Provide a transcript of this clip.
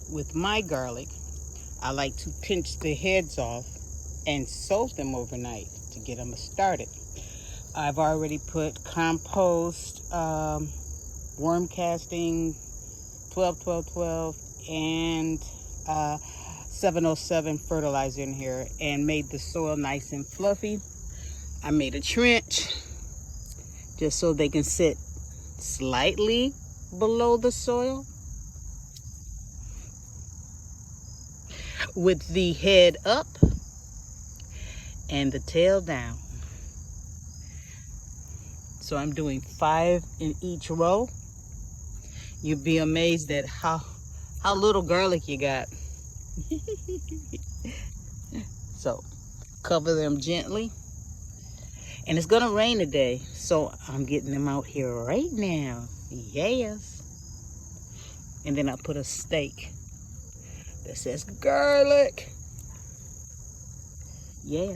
with my garlic, I like to pinch the heads off and soak them overnight to get them started. I've already put compost, worm casting, 12-12-12, and 707 fertilizer in here and made the soil nice and fluffy. I made a trench just so they can sit slightly below the soil with the head up and the tail down. So I'm doing 5 in each row. You'd be amazed at how little garlic you got. So cover them gently. And it's gonna rain today, so I'm getting them out here right now. Yes. And then I put a stake that says garlic. Yeah.